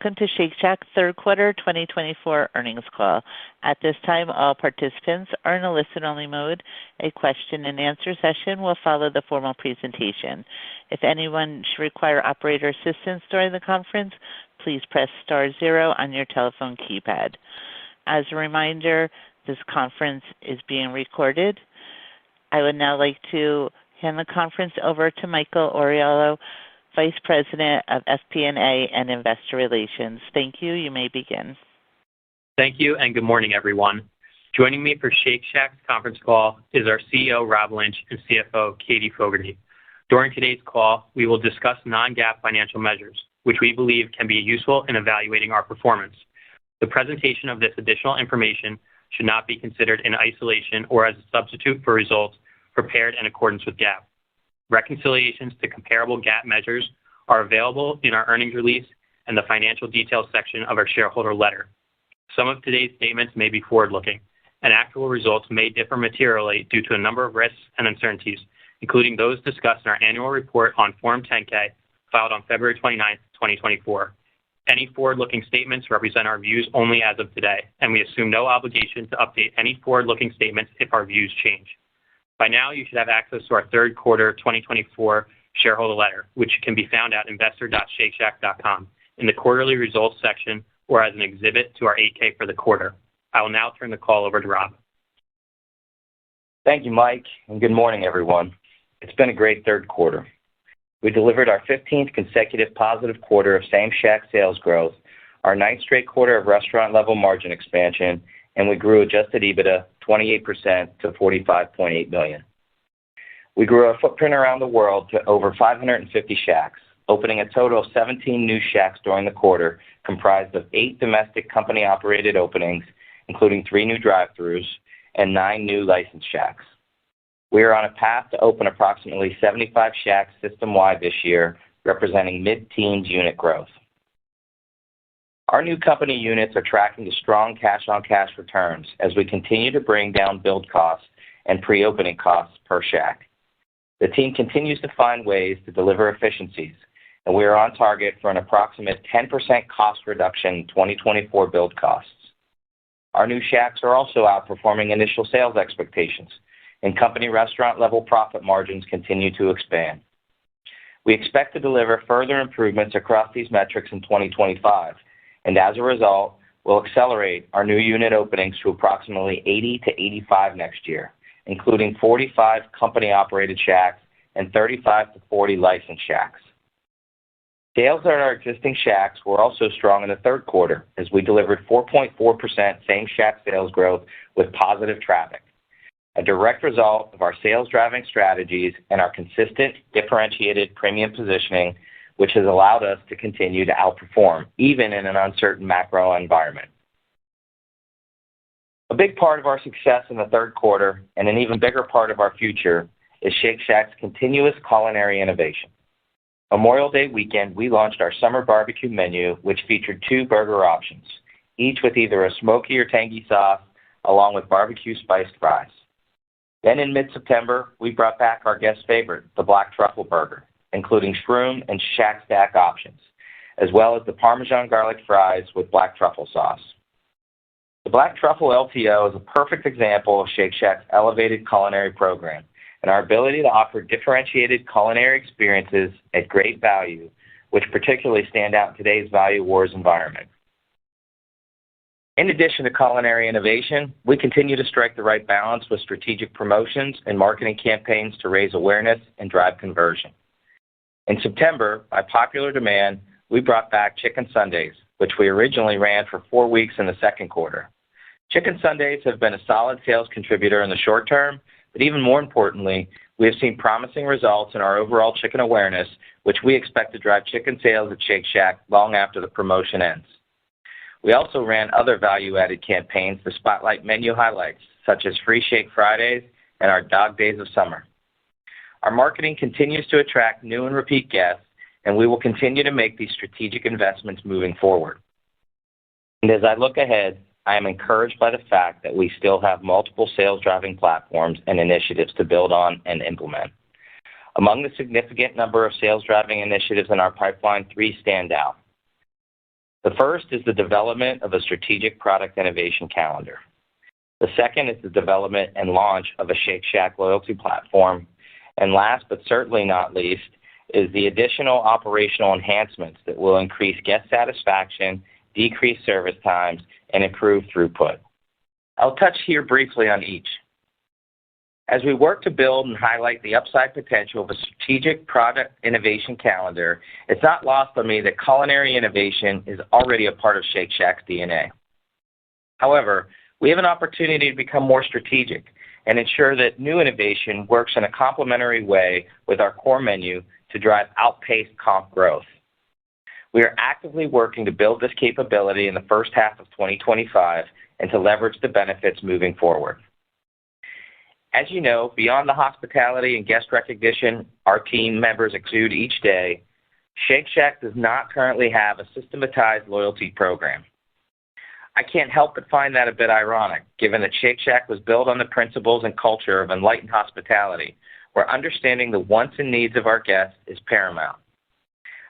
Welcome to Shake Shack's third quarter 2024 earnings call. At this time, all participants are in a listen-only mode. A question-and-answer session will follow the formal presentation. If anyone should require operator assistance during the conference, please press star zero on your telephone keypad. As a reminder, this conference is being recorded. I would now like to hand the conference over to Michael Oriolo, Vice President of FP&A and Investor Relations. Thank you. You may begin. Thank you, and good morning, everyone. Joining me for Shake Shack's conference call is our CEO, Rob Lynch, and CFO, Katie Fogerty. During today's call, we will discuss non-GAAP financial measures, which we believe can be useful in evaluating our performance. The presentation of this additional information should not be considered in isolation or as a substitute for results prepared in accordance with GAAP. Reconciliations to comparable GAAP measures are available in our earnings release and the financial details section of our shareholder letter. Some of today's statements may be forward-looking, and actual results may differ materially due to a number of risks and uncertainties, including those discussed in our annual report on Form 10-K filed on February 29, 2024. Any forward-looking statements represent our views only as of today, and we assume no obligation to update any forward-looking statements if our views change. By now, you should have access to our third quarter 2024 shareholder letter, which can be found at investor.shakeshack.com in the quarterly results section or as an exhibit to our 8-K for the quarter. I will now turn the call over to Rob. Thank you, Mike, and good morning, everyone. It's been a great third quarter. We delivered our 15th consecutive positive quarter of same-shack sales growth, our 9th straight quarter of restaurant-level margin expansion, and we grew Adjusted EBITDA 28% to $45.8 million. We grew our footprint around the world to over 550 Shacks, opening a total of 17 new Shacks during the quarter, comprised of 8 domestic company-operated openings, including 3 new drive-thrus, and 9 new licensed Shacks. We are on a path to open approximately 75 Shacks system-wide this year, representing mid-teens unit growth. Our new company units are tracking to strong cash-on-cash returns as we continue to bring down build costs and pre-opening costs per Shack. The team continues to find ways to deliver efficiencies, and we are on target for an approximate 10% cost reduction in 2024 build costs. Our new Shacks are also outperforming initial sales expectations, and company restaurant-level profit margins continue to expand. We expect to deliver further improvements across these metrics in 2025, and as a result, we'll accelerate our new unit openings to approximately 80 to 85 next year, including 45 company-operated Shacks and 35 to 40 licensed Shacks. Sales at our existing Shacks were also strong in the third quarter as we delivered 4.4% same-Shack sales growth with positive traffic, a direct result of our sales-driving strategies and our consistent, differentiated premium positioning, which has allowed us to continue to outperform, even in an uncertain macro environment. A big part of our success in the third quarter, and an even bigger part of our future, is Shake Shack's continuous culinary innovation. Memorial Day weekend, we launched our summer barbecue menu, which featured 2 burger options, each with either a smoky or tangy sauce, along with barbecue spiced fries. Then in mid-September, we brought back our guest favorite, the Black Truffle Burger, including shroom and Shack Stack options, as well as the Parmesan garlic fries with black truffle sauce. The Black Truffle LTO is a perfect example of Shake Shack's elevated culinary program and our ability to offer differentiated culinary experiences at great value, which particularly stand out in today's value wars environment. In addition to culinary innovation, we continue to strike the right balance with strategic promotions and marketing campaigns to raise awareness and drive conversion. In September, by popular demand, we brought back Chicken Sundays, which we originally ran for 4 weeks in the second quarter. Chicken Sundays have been a solid sales contributor in the short term, but even more importantly, we have seen promising results in our overall chicken awareness, which we expect to drive chicken sales at Shake Shack long after the promotion ends. We also ran other value-added campaigns to spotlight menu highlights, such as Free Shake Fridays and our Dog Days of Summer. Our marketing continues to attract new and repeat guests, and we will continue to make these strategic investments moving forward. And as I look ahead, I am encouraged by the fact that we still have multiple sales-driving platforms and initiatives to build on and implement. Among the significant number of sales-driving initiatives in our pipeline, 3 stand out. The first is the development of a strategic product innovation calendar. The second is the development and launch of a Shake Shack loyalty platform. And last but certainly not least is the additional operational enhancements that will increase guest satisfaction, decrease service times, and improve throughput. I'll touch here briefly on each. As we work to build and highlight the upside potential of a strategic product innovation calendar, it's not lost on me that culinary innovation is already a part of Shake Shack's DNA. However, we have an opportunity to become more strategic and ensure that new innovation works in a complementary way with our core menu to drive outpaced comp growth. We are actively working to build this capability in the first half of 2025 and to leverage the benefits moving forward. As you know, beyond the hospitality and guest recognition our team members exude each day, Shake Shack does not currently have a systematized loyalty program. I can't help but find that a bit ironic, given that Shake Shack was built on the principles and culture of enlightened hospitality, where understanding the wants and needs of our guests is paramount.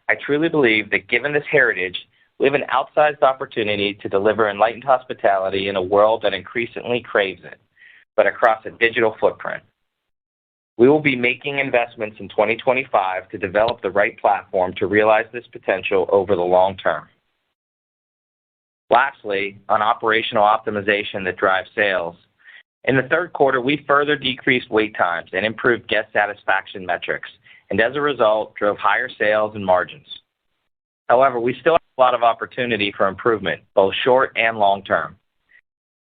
I truly believe that given this heritage, we have an outsized opportunity to deliver enlightened hospitality in a world that increasingly craves it, but across a digital footprint. We will be making investments in 2025 to develop the right platform to realize this potential over the long term. Lastly, on operational optimization that drives sales, in the third quarter, we further decreased wait times and improved guest satisfaction metrics, and as a result, drove higher sales and margins. However, we still have a lot of opportunity for improvement, both short and long term.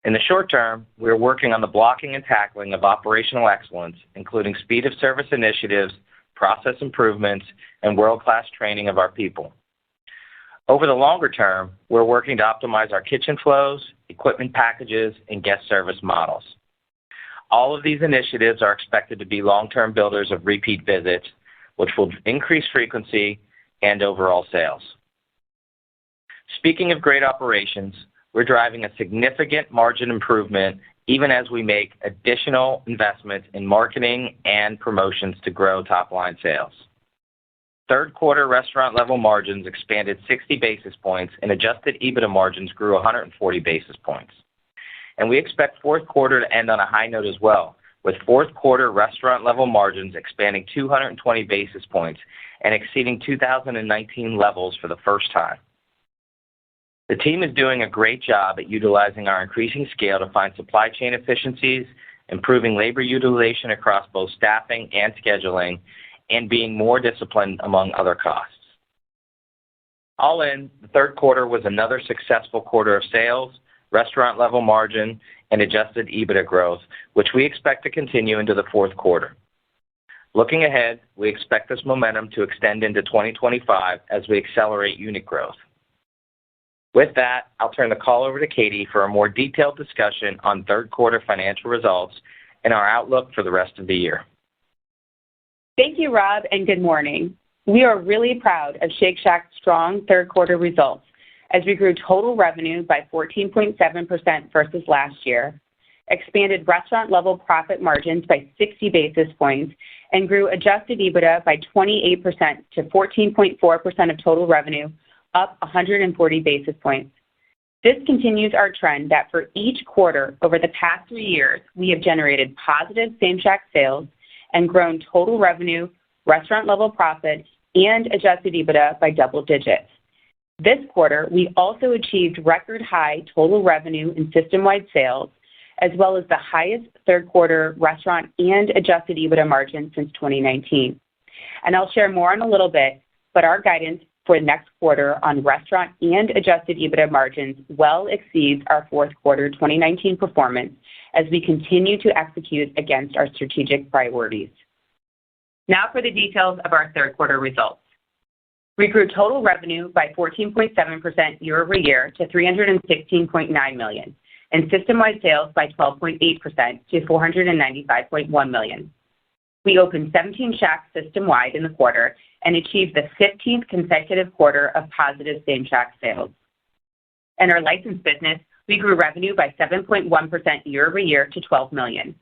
In the short term, we are working on the blocking and tackling of operational excellence, including speed of service initiatives, process improvements, and world-class training of our people. Over the longer term, we're working to optimize our kitchen flows, equipment packages, and guest service models. All of these initiatives are expected to be long-term builders of repeat visits, which will increase frequency and overall sales. Speaking of great operations, we're driving a significant margin improvement even as we make additional investments in marketing and promotions to grow top-line sales. Third quarter restaurant-level margins expanded 60 basis points, and adjusted EBITDA margins grew 140 basis points. And we expect fourth quarter to end on a high note as well, with fourth quarter restaurant-level margins expanding 220 basis points and exceeding 2019 levels for the first time. The team is doing a great job at utilizing our increasing scale to find supply chain efficiencies, improving labor utilization across both staffing and scheduling, and being more disciplined among other costs. All in, the third quarter was another successful quarter of sales, restaurant-level margin, and adjusted EBITDA growth, which we expect to continue into the fourth quarter. Looking ahead, we expect this momentum to extend into 2025 as we accelerate unit growth. With that, I'll turn the call over to Katie for a more detailed discussion on third quarter financial results and our outlook for the rest of the year. Thank you, Rob, and good morning. We are really proud of Shake Shack's strong third quarter results as we grew total revenue by 14.7% versus last year, expanded restaurant-level profit margins by 60 basis points, and grew adjusted EBITDA by 28% to 14.4% of total revenue, up 140 basis points. This continues our trend that for each quarter over the past 3 years, we have generated positive same-shack sales and grown total revenue, restaurant-level profit, and adjusted EBITDA by double digits. This quarter, we also achieved record-high total revenue and system-wide sales, as well as the highest third quarter restaurant and adjusted EBITDA margin since 2019. And I'll share more in a little bit, but our guidance for next quarter on restaurant and adjusted EBITDA margins well exceeds our fourth quarter 2019 performance as we continue to execute against our strategic priorities. Now for the details of our third quarter results. We grew total revenue by 14.7% year over year to $316.9 million, and system-wide sales by 12.8% to $495.1 million. We opened 17 Shacks system-wide in the quarter and achieved the 15th consecutive quarter of positive same-Shack sales. In our licensed business, we grew revenue by 7.1% year over year to $12 million.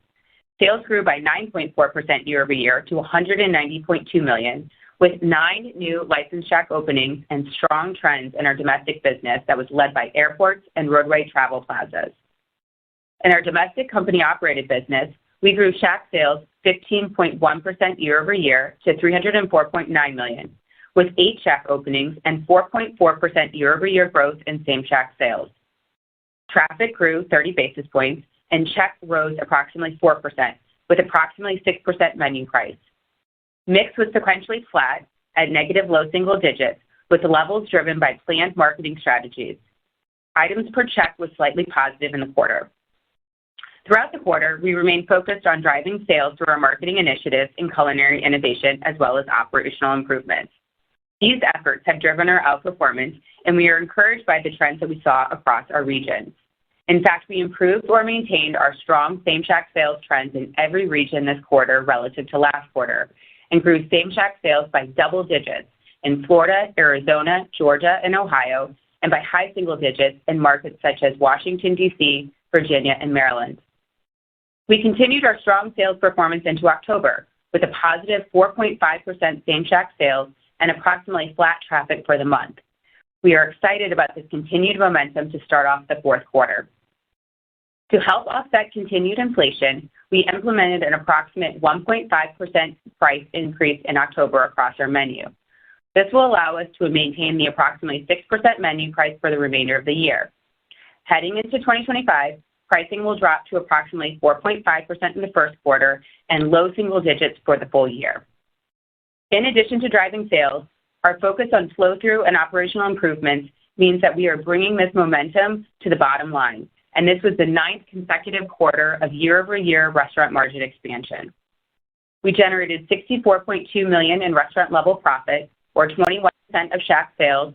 Sales grew by 9.4% year over year to $190.2 million, with 9 new licensed SHAK openings and strong trends in our domestic business that was led by airports and roadway travel plazas. In our domestic company-operated business, we grew SHAK sales 15.1% year-over-year to $304.9 million, with 8 SHAK openings and 4.4% year-over-year growth in same SHAK sales. Traffic grew 30 basis points, and check rose approximately 4%, with approximately 6% menu price. Mix was sequentially flat at negative low single digits, with the levels driven by planned marketing strategies. Items per check was slightly positive in the quarter. Throughout the quarter, we remained focused on driving sales through our marketing initiatives and culinary innovation, as well as operational improvements. These efforts have driven our outperformance, and we are encouraged by the trends that we saw across our regions. In fact, we improved or maintained our strong same SHAK sales trends in every region this quarter relative to last quarter, and grew same SHAK sales by double digits in Florida, Arizona, Georgia, and Ohio, and by high single digits in markets such as Washington, D.C., Virginia, and Maryland. We continued our strong sales performance into October with a positive 4.5% same SHAK sales and approximately flat traffic for the month. We are excited about this continued momentum to start off the fourth quarter. To help offset continued inflation, we implemented an approximate 1.5% price increase in October across our menu. This will allow us to maintain the approximately 6% menu price for the remainder of the year. Heading into 2025, pricing will drop to approximately 4.5% in the first quarter and low single digits for the full year. In addition to driving sales, our focus on flow-through and operational improvements means that we are bringing this momentum to the bottom line, and this was the 9th consecutive quarter of year-over-year restaurant margin expansion. We generated $64.2 million in restaurant-level profit, or 21% of SHAK sales,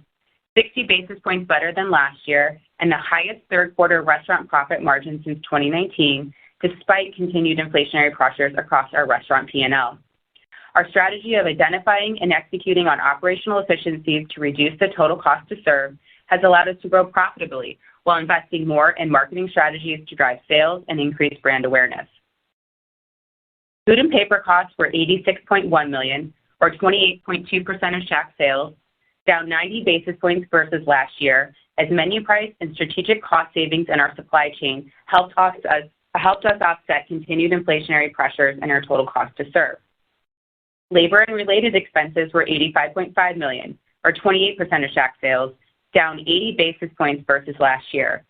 60 basis points better than last year, and the highest third-quarter restaurant profit margin since 2019, despite continued inflationary pressures across our restaurant P&L. Our strategy of identifying and executing on operational efficiencies to reduce the total cost to serve has allowed us to grow profitably while investing more in marketing strategies to drive sales and increase brand awareness. Food and paper costs were $86.1 million, or 28.2% of SHAK sales, down 90 basis points versus last year, as menu price and strategic cost savings in our supply chain helped us offset continued inflationary pressures in our total cost to serve. Labor and related expenses were $85.5 million, or 28% of SHAK sales, down 80 basis points versus last year.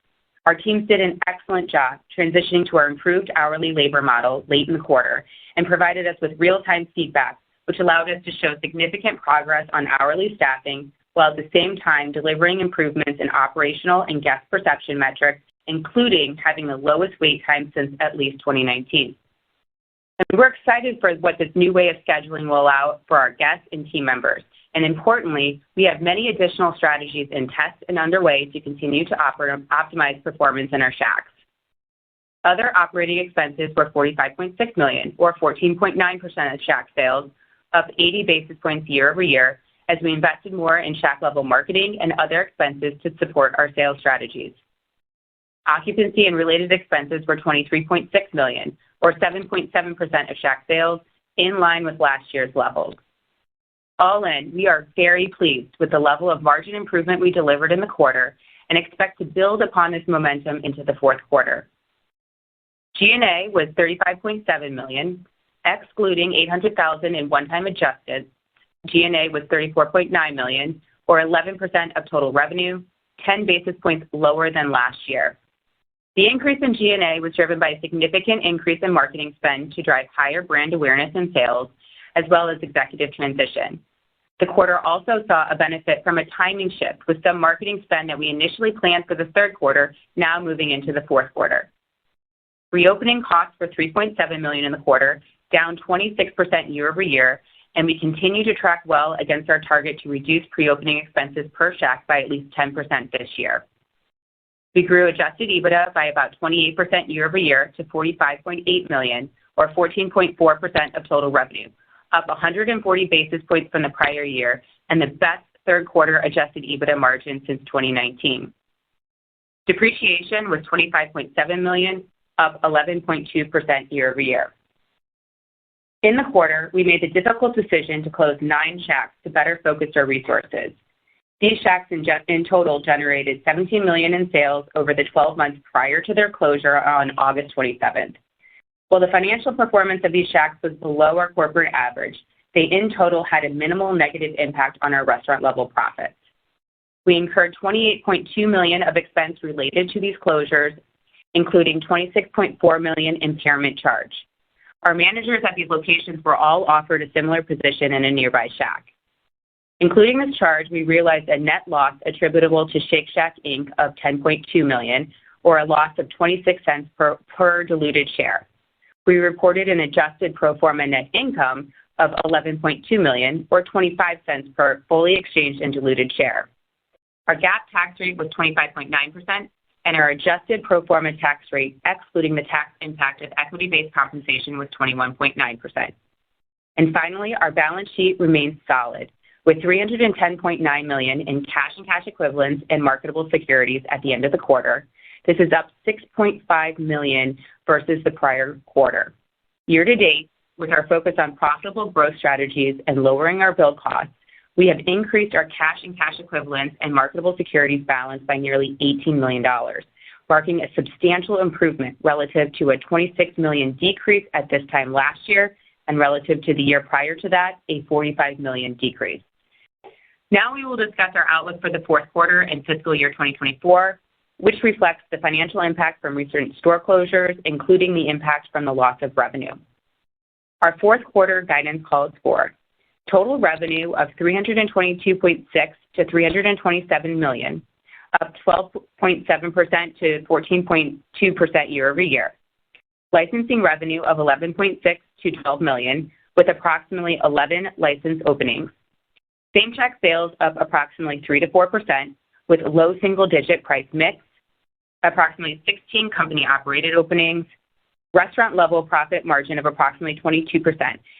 Our teams did an excellent job transitioning to our improved hourly labor model late in the quarter and provided us with real-time feedback, which allowed us to show significant progress on hourly staffing while at the same time delivering improvements in operational and guest perception metrics, including having the lowest wait time since at least 2019. And we're excited for what this new way of scheduling will allow for our guests and team members. And importantly, we have many additional strategies in test and underway to continue to optimize performance in our SHAKs. Other operating expenses were $45.6 million, or 14.9% of SHAK sales, up 80 basis points year over year, as we invested more in SHAK-level marketing and other expenses to support our sales strategies. Occupancy and related expenses were $23.6 million, or 7.7% of SHAK sales, in line with last year's levels. All in, we are very pleased with the level of margin improvement we delivered in the quarter and expect to build upon this momentum into the fourth quarter. G&A was $35.7 million, excluding $800,000 in one-time adjusted. G&A was $34.9 million, or 11% of total revenue, 10 basis points lower than last year. The increase in G&A was driven by a significant increase in marketing spend to drive higher brand awareness and sales, as well as executive transition. The quarter also saw a benefit from a timing shift, with some marketing spend that we initially planned for the third quarter now moving into the fourth quarter. Reopening costs were $3.7 million in the quarter, down 26% year over year, and we continue to track well against our target to reduce pre-opening expenses per SHAK by at least 10% this year. We grew adjusted EBITDA by about 28% year over year to $45.8 million, or 14.4% of total revenue, up 140 basis points from the prior year, and the best third quarter adjusted EBITDA margin since 2019. Depreciation was $25.7 million, up 11.2% year over year. In the quarter, we made the difficult decision to close 9 Shacks to better focus our resources. These Shacks in total generated $17 million in sales over the 12 months prior to their closure on August 27th. While the financial performance of these Shacks was below our corporate average, they in total had a minimal negative impact on our restaurant-level profits. We incurred $28.2 million of expense related to these closures, including $26.4 million impairment charge. Our managers at these locations were all offered a similar position in a nearby Shack. Including this charge, we realized a net loss attributable to Shake Shack Inc. of $10.2 million, or a loss of 26 cents per diluted share. We reported an adjusted pro forma net income of $11.2 million, or 25 cents per fully exchanged and diluted share. Our GAAP tax rate was 25.9%, and our adjusted pro forma tax rate, excluding the tax impact of equity-based compensation, was 21.9%. And finally, our balance sheet remains solid, with $310.9 million in cash and cash equivalents and marketable securities at the end of the quarter. This is up $6.5 million versus the prior quarter. Year to date, with our focus on profitable growth strategies and lowering our build costs, we have increased our cash and cash equivalents and marketable securities balance by nearly $18 million, marking a substantial improvement relative to a $26 million decrease at this time last year, and relative to the year prior to that, a $45 million decrease. Now we will discuss our outlook for the fourth quarter and fiscal year 2024, which reflects the financial impact from recent store closures, including the impact from the loss of revenue. Our fourth quarter guidance calls for total revenue of $322.6 to $327 million, up 12.7% to 14.2% year over year. Licensing revenue of $11.6 to $12 million, with approximately 11 license openings. Same-Shack sales up approximately 3 to 4%, with low single-digit price mix, approximately 16 company-operated openings, restaurant-level profit margin of approximately 22%,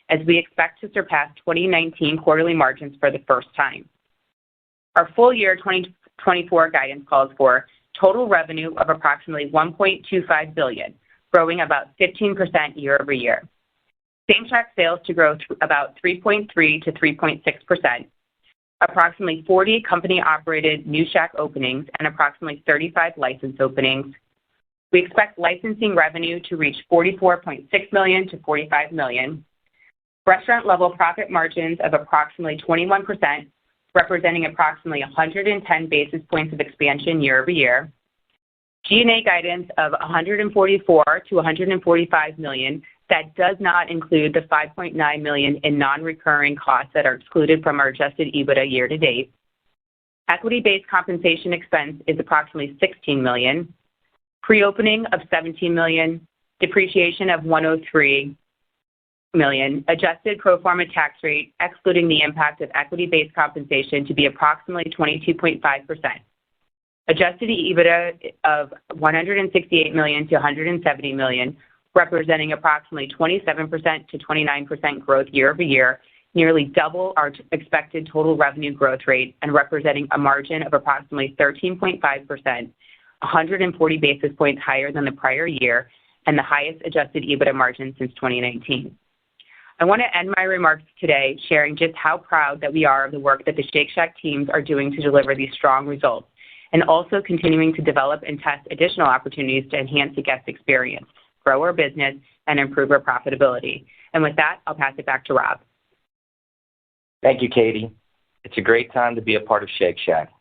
as we expect to surpass 2019 quarterly margins for the first time. Our full year 2024 guidance calls for total revenue of approximately $1.25 billion, growing about 15% year over year. Same-Shack sales to grow about 3.3 to 3.6%. Approximately 40 company-operated new Shack openings and approximately 35 license openings. We expect licensing revenue to reach $44.6 million to $45 million. Restaurant-level profit margins of approximately 21%, representing approximately 110 basis points of expansion year over year. G&A guidance of $144 to $145 million. That does not include the $5.9 million in non-recurring costs that are excluded from our adjusted EBITDA year to date. Equity-based compensation expense is approximately $16 million. Pre-opening of $17 million. Depreciation of $103 million. Adjusted pro forma tax rate, excluding the impact of equity-based compensation, to be approximately 22.5%. Adjusted EBITDA of $168 million to $170 million, representing approximately 27% to 29% growth year over year, nearly double our expected total revenue growth rate, and representing a margin of approximately 13.5%, 140 basis points higher than the prior year, and the highest adjusted EBITDA margin since 2019. I want to end my remarks today sharing just how proud that we are of the work that the Shake Shack teams are doing to deliver these strong results, and also continuing to develop and test additional opportunities to enhance the guest experience, grow our business, and improve our profitability. And with that, I'll pass it back to Rob. Thank you, Katie. It's a great time to be a part of Shake Shack.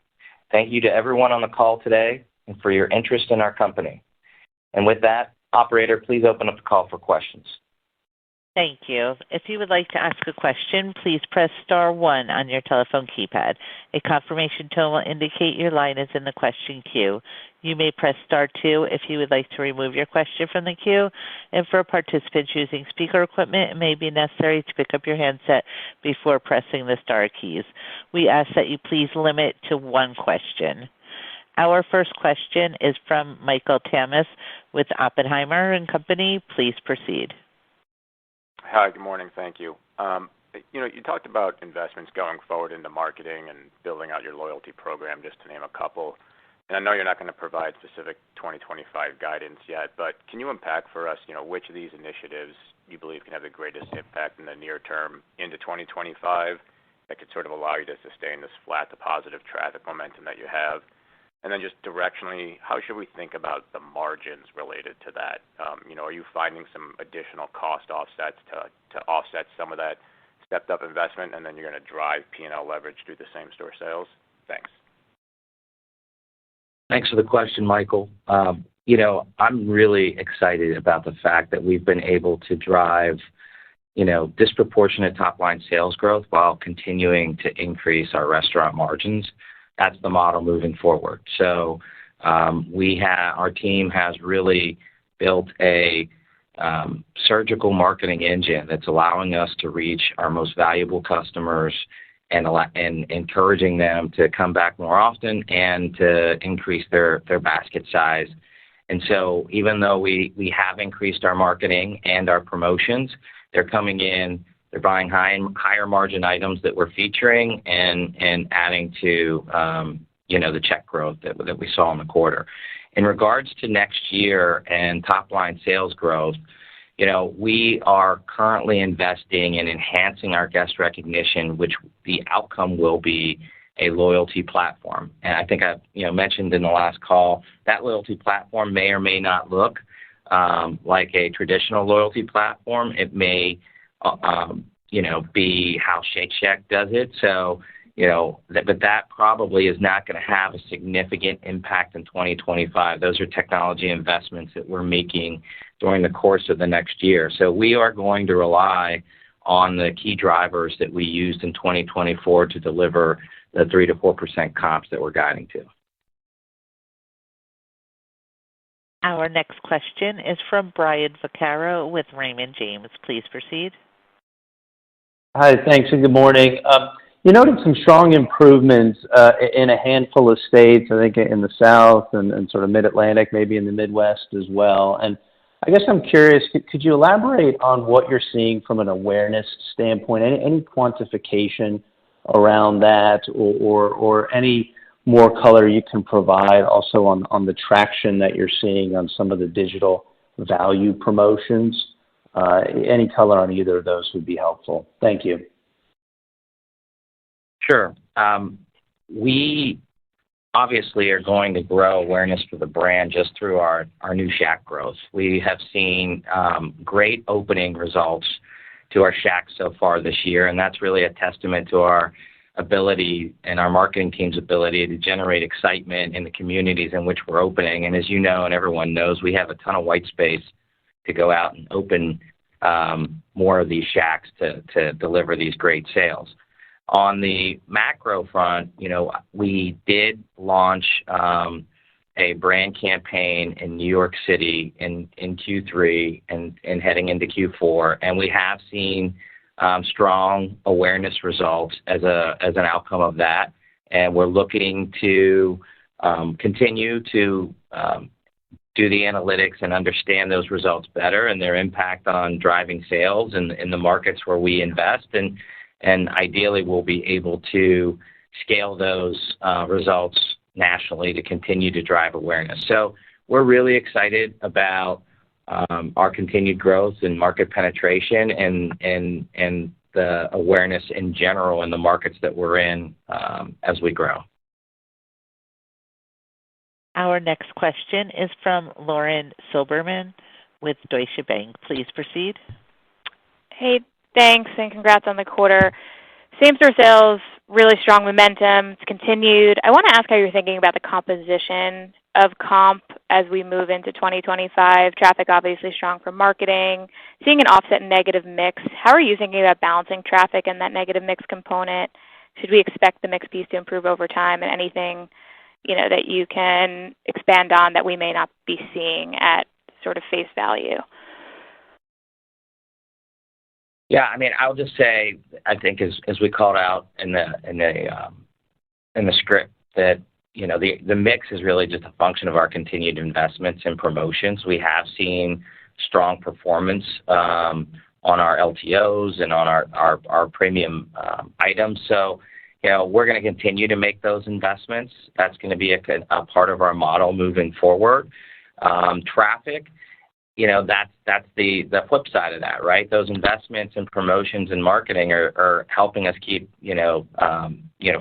Thank you to everyone on the call today and for your interest in our company. And with that, operator, please open up the call for questions. Thank you. If you would like to ask a question, please press star one on your telephone keypad. A confirmation tone will indicate your line is in the question queue. You may press star two if you would like to remove your question from the queue. And for participants using speaker equipment, it may be necessary to pick up your handset before pressing the star keys. We ask that you please limit to one question. Our first question is from Michael Tamas with Oppenheimer and Company. Please proceed. Hi, good morning. Thank you. You talked about investments going forward into marketing and building out your loyalty program, just to name a couple. And I know you're not going to provide specific 2025 guidance yet, but can you unpack for us, which of these initiatives you believe can have the greatest impact in the near term into 2025 that could sort of allow you to sustain this flat to positive traffic momentum that you have? And then just directionally, how should we think about the margins related to that? Are you finding some additional cost offsets to offset some of that stepped up investment, and then you're going to drive P&L leverage through the same store sales? Thanks. Thanks for the question, Michael. I'm really excited about the fact that we've been able to drive, disproportionate top-line sales growth while continuing to increase our restaurant margins. That's the model moving forward. So our team has really built a surgical marketing engine that's allowing us to reach our most valuable customers and encouraging them to come back more often and to increase their basket size. And so even though we have increased our marketing and our promotions, they're coming in, they're buying higher margin items that we're featuring and adding to, the check growth that we saw in the quarter. In regards to next year and top-line sales growth, we are currently investing in enhancing our guest recognition, which the outcome will be a loyalty platform. And I think I mentioned in the last call that loyalty platform may or may not look like a traditional loyalty platform. It may, be how Shake Shack does it. So, but that probably is not going to have a significant impact in 2025. Those are technology investments that we're making during the course of the next year. So we are going to rely on the key drivers that we used in 2024 to deliver the 3 to 4% comps that we're guiding to. Our next question is from Brian Vaccaro with Raymond James. Please proceed. Hi, thanks, and good morning. You noted some strong improvements in a handful of states, I think in the South and sort of Mid-Atlantic, maybe in the Midwest as well. And I guess I'm curious, could you elaborate on what you're seeing from an awareness standpoint? Any quantification around that or any more color you can provide also on the traction that you're seeing on some of the digital value promotions? Any color on either of those would be helpful. Thank you. Sure. We obviously are going to grow awareness for the brand just through our new Shack growth. We have seen great opening results to our Shacks so far this year, and that's really a testament to our ability and our marketing team's ability to generate excitement in the communities in which we're opening. And as you know, and everyone knows, we have a ton of white space to go out and open more of these Shacks to deliver these great sales. On the macro front, we did launch a brand campaign in New York City in Q3 and heading into Q4, and we have seen strong awareness results as an outcome of that. And we're looking to continue to do the analytics and understand those results better and their impact on driving sales in the markets where we invest. And ideally, we'll be able to scale those results nationally to continue to drive awareness. So we're really excited about our continued growth and market penetration and the awareness in general in the markets that we're in as we grow. Our next question is from Lauren Silberman with Deutsche Bank. Please proceed. Hey, thanks, and congrats on the quarter. Same-store sales, really strong momentum. It's continued. I want to ask how you're thinking about the composition of comp as we move into 2025. Traffic obviously strong for marketing. Seeing an offset in negative mix, how are you thinking about balancing traffic and that negative mix component? Should we expect the mix piece to improve over time, and anything that you can expand on that we may not be seeing at sort of face value? Yeah, I mean, I'll just say, I think as we called out in the script, that the mix is really just a function of our continued investments in promotions. We have seen strong performance on our LTOs and on our premium items. So we're going to continue to make those investments. That's going to be a part of our model moving forward. Traffic, that's the flip side of that, right? Those investments and promotions and marketing are helping us keep,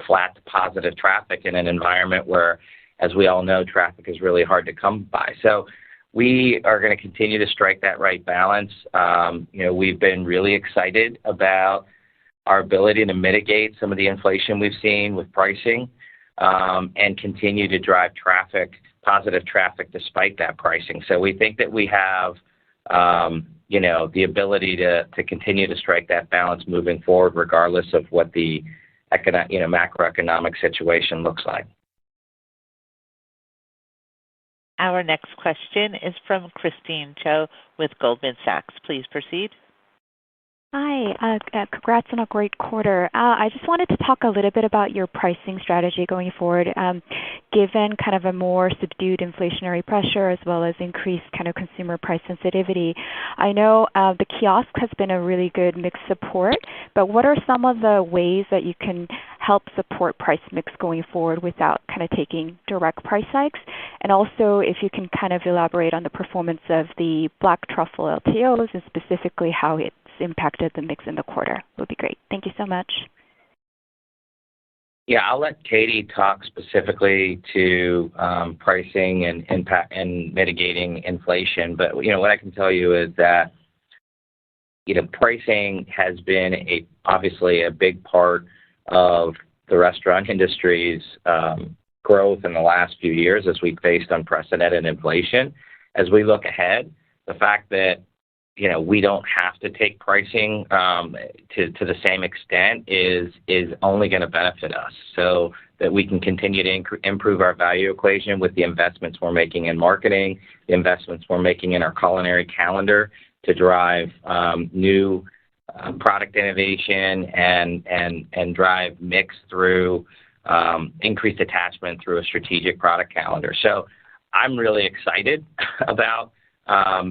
flat to positive traffic in an environment where, as we all know, traffic is really hard to come by. So we are going to continue to strike that right balance. We've been really excited about our ability to mitigate some of the inflation we've seen with pricing, and continue to drive positive traffic despite that pricing. So we think that we have, the ability to continue to strike that balance moving forward, regardless of what the macroeconomic situation looks like. Our next question is from Christine Cho with Goldman Sachs. Please proceed. Hi, congrats on a great quarter. I just wanted to talk a little bit about your pricing strategy going forward, given kind of a more subdued inflationary pressure as well as increased kind of consumer price sensitivity. I know the kiosk has been a really good mix support, but what are some of the ways that you can help support price mix going forward without kind of taking direct price hikes? And also, if you can kind of elaborate on the performance of the Black Truffle LTOs and specifically how it's impacted the mix in the quarter, would be great. Thank you so much. Yeah, I'll let Katie talk specifically to pricing and impact and mitigating inflation. But what I can tell you is that pricing has been obviously a big part of the restaurant industry's growth in the last few years as we faced unprecedented inflation. As we look ahead, the fact that we don't have to take pricing to the same extent is only going to benefit us, so that we can continue to improve our value equation with the investments we're making in marketing, the investments we're making in our culinary calendar to drive new product innovation and drive mix through increased attachment through a strategic product calendar. So I'm really excited about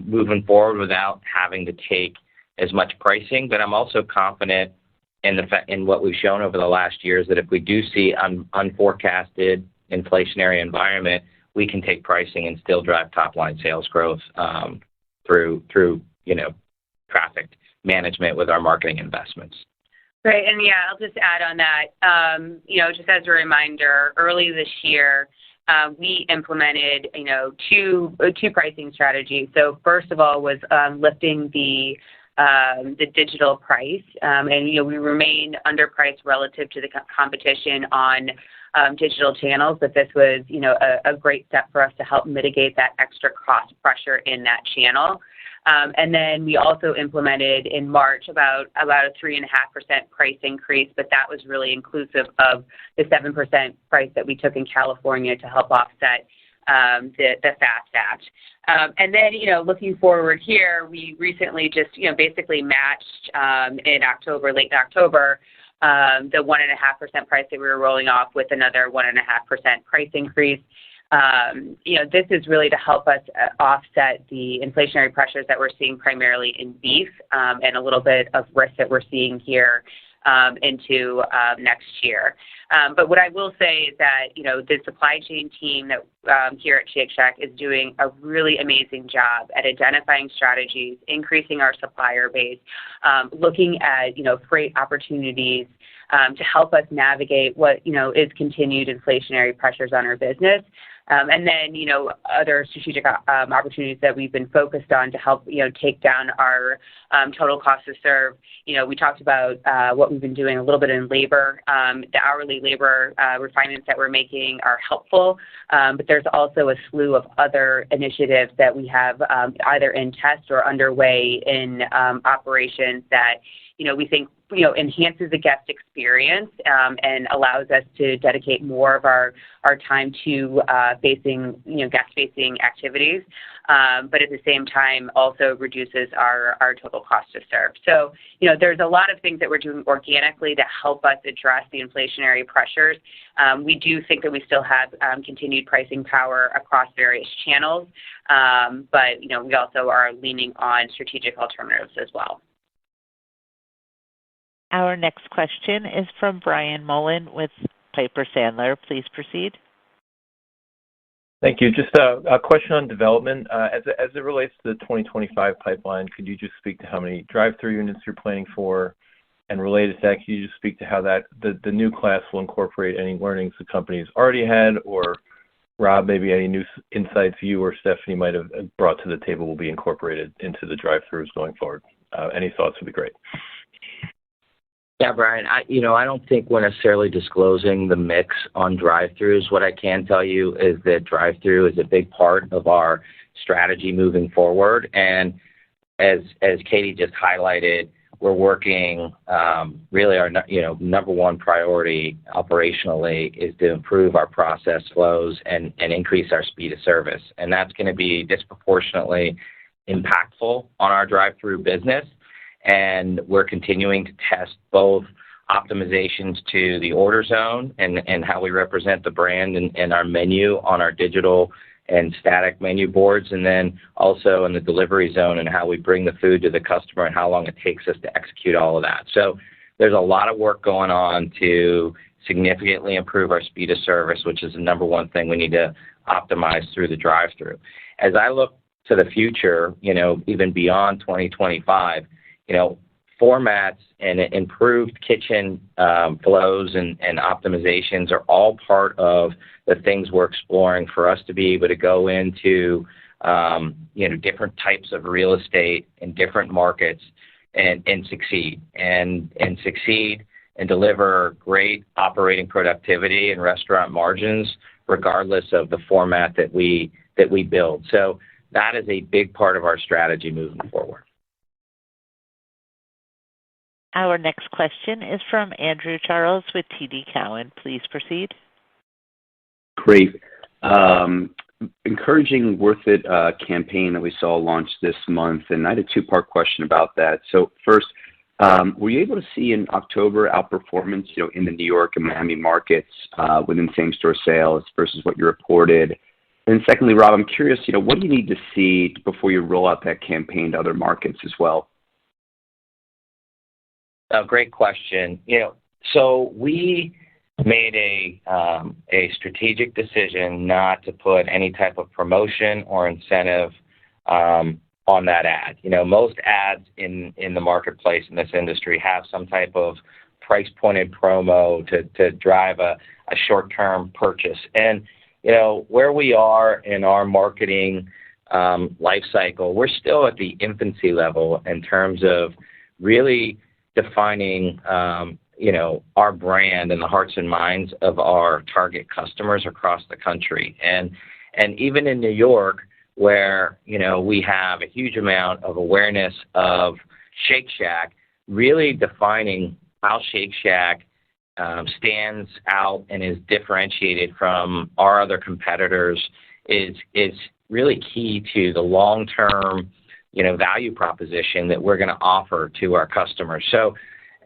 moving forward without having to take as much pricing, but I'm also confident in what we've shown over the last years that if we do see unforecasted inflationary environment, we can take pricing and still drive top line sales growth through traffic management with our marketing investments. Great, and yeah, I'll just add on that. Just as a reminder, early this year, we implemented, two pricing strategies. So first of all was lifting the digital price, and we remain underpriced relative to the competition on digital channels. But this was, a great step for us to help mitigate that extra cost pressure in that channel. And then we also implemented in March about a 3.5% price increase, but that was really inclusive of the 7% price that we took in California to help offset the FAST Act. And then, looking forward here, we recently just, basically matched in October, late October, the 1.5% price that we were rolling off with another 1.5% price increase. This is really to help us offset the inflationary pressures that we're seeing primarily in beef, and a little bit of risk that we're seeing here into next year. But what I will say is that, the supply chain team that here at Shake Shack is doing a really amazing job at identifying strategies, increasing our supplier base, looking at, freight opportunities to help us navigate what, is continued inflationary pressures on our business. And then, other strategic opportunities that we've been focused on to help, take down our total cost to serve. We talked about what we've been doing a little bit in labor. The hourly labor refinements that we're making are helpful, but there's also a slew of other initiatives that we have either in test or underway in operations that, we think, enhances the guest experience and allows us to dedicate more of our time to guest-facing activities, but at the same time also reduces our total cost to serve. So, there's a lot of things that we're doing organically to help us address the inflationary pressures. We do think that we still have continued pricing power across various channels, but, we also are leaning on strategic alternatives as well. Our next question is from Brian Mullen with Piper Sandler. Please proceed. Thank you. Just a question on development. As it relates to the 2025 pipeline, could you just speak to how many drive-through units you're planning for? And related to that, could you just speak to how that the new class will incorporate any learnings the company's already had, or Rob, maybe any new insights you or Stephanie might have brought to the table will be incorporated into the drive-throughs going forward? Any thoughts would be great. Yeah, Brian, I don't think we're necessarily disclosing the mix on drive-throughs. What I can tell you is that drive-through is a big part of our strategy moving forward. And as Katie just highlighted, we're working really our number one priority operationally is to improve our process flows and increase our speed of service. And that's going to be disproportionately impactful on our drive-through business. And we're continuing to test both optimizations to the order zone and how we represent the brand and our menu on our digital and static menu boards, and then also in the delivery zone and how we bring the food to the customer and how long it takes us to execute all of that. So there's a lot of work going on to significantly improve our speed of service, which is the number one thing we need to optimize through the drive-through. As I look to the future, even beyond 2025, formats and improved kitchen flows and optimizations are all part of the things we're exploring for us to be able to go into, different types of real estate in different markets and succeed and deliver great operating productivity and restaurant margins, regardless of the format that we build. So that is a big part of our strategy moving forward. Our next question is from Andrew Charles with TD Cowen. Please proceed. Great. Encouraging Worth It campaign that we saw launch this month, and I had a two-part question about that. So first, were you able to see in October outperformance, in the New York and Miami markets within same-store sales versus what you reported? And secondly, Rob, I'm curious, what do you need to see before you roll out that campaign to other markets as well? Great question. So we made a strategic decision not to put any type of promotion or incentive on that ad. Most ads in the marketplace in this industry have some type of price-pointed promo to drive a short-term purchase. And where we are in our marketing life cycle, we're still at the infancy level in terms of really defining, our brand in the hearts and minds of our target customers across the country. And even in New York, where, we have a huge amount of awareness of Shake Shack, really defining how Shake Shack stands out and is differentiated from our other competitors is really key to the long-term value proposition that we're going to offer to our customers. So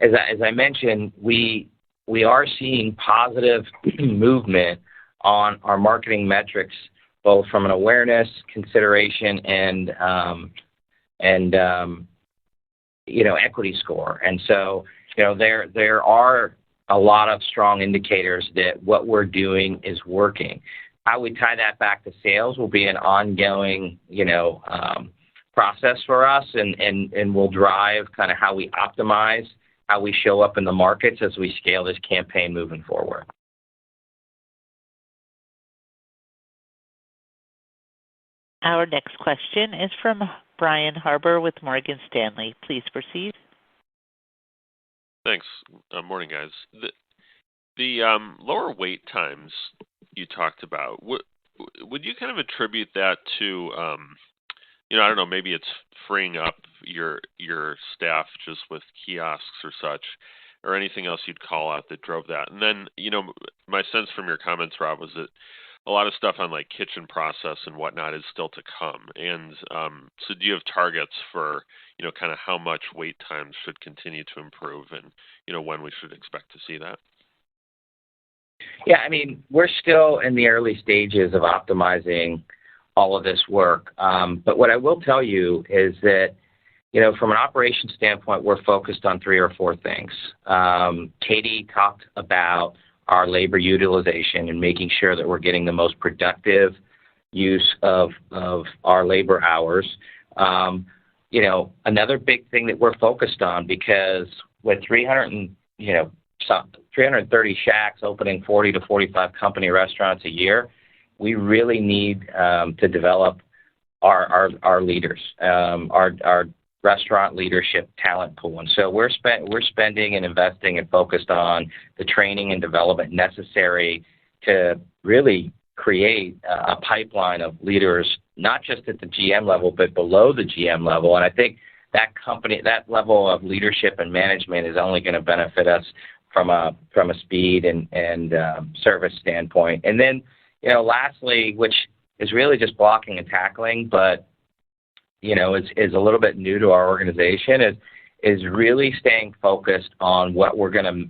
as I mentioned, we are seeing positive movement on our marketing metrics, both from an awareness consideration and equity score. And so, there are a lot of strong indicators that what we're doing is working. How we tie that back to sales will be an ongoing, process for us, and will drive kind of how we optimize, how we show up in the markets as we scale this campaign moving forward. Our next question is from Brian Harbour with Morgan Stanley. Please proceed. Thanks. Morning, guys. The lower wait times you talked about, would you kind of attribute that to I don't know, maybe it's freeing up your staff just with kiosks or such, or anything else you'd call out that drove that? And then, my sense from your comments, Rob, was that a lot of stuff on like kitchen process and whatnot is still to come. And so do you have targets for, kind of how much wait times should continue to improve and, when we should expect to see that? Yeah, I mean, we're still in the early stages of optimizing all of this work. But what I will tell you is that from an operations standpoint, we're focused on 3 or 4 things. Katie talked about our labor utilization and making sure that we're getting the most productive use of our labor hours. Another big thing that we're focused on, because with 330 shacks opening 40 to 45 company restaurants a year, we really need to develop our leaders, our restaurant leadership talent pool. And so we're spending and investing and focused on the training and development necessary to really create a pipeline of leaders, not just at the GM level, but below the GM level. And I think that level of leadership and management is only going to benefit us from a speed and service standpoint. And then, lastly, which is really just blocking and tackling, but is a little bit new to our organization, is really staying focused on what we're gonna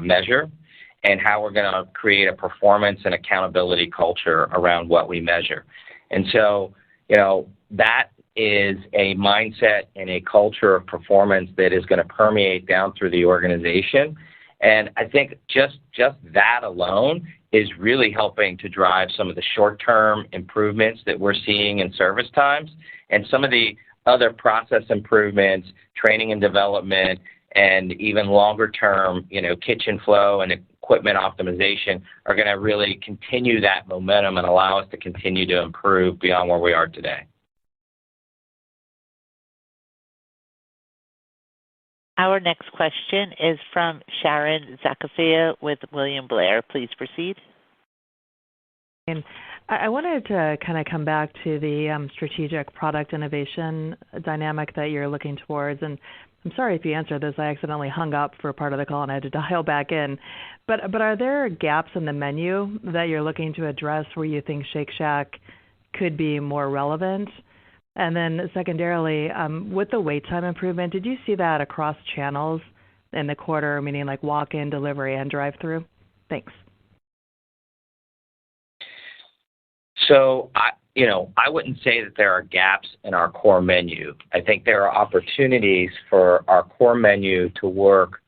measure and how we're gonna create a performance and accountability culture around what we measure. And so, that is a mindset and a culture of performance that is going to permeate down through the organization. And I think just that alone is really helping to drive some of the short-term improvements that we're seeing in service times, and some of the other process improvements, training and development, and even longer-term, kitchen flow and equipment optimization are going to really continue that momentum and allow us to continue to improve beyond where we are today. Our next question is from Sharon Zackfia with William Blair. Please proceed. I wanted to kind of come back to the strategic product innovation dynamic that you're looking towards. And I'm sorry if you answered this. I accidentally hung up for part of the call and I had to dial back in. But are there gaps in the menu that you're looking to address where you think Shake Shack could be more relevant? And then secondarily, with the wait time improvement, did you see that across channels in the quarter, meaning like walk-in, delivery, and drive-through? Thanks. So, I wouldn't say that there are gaps in our core menu. I think there are opportunities for our core menu to work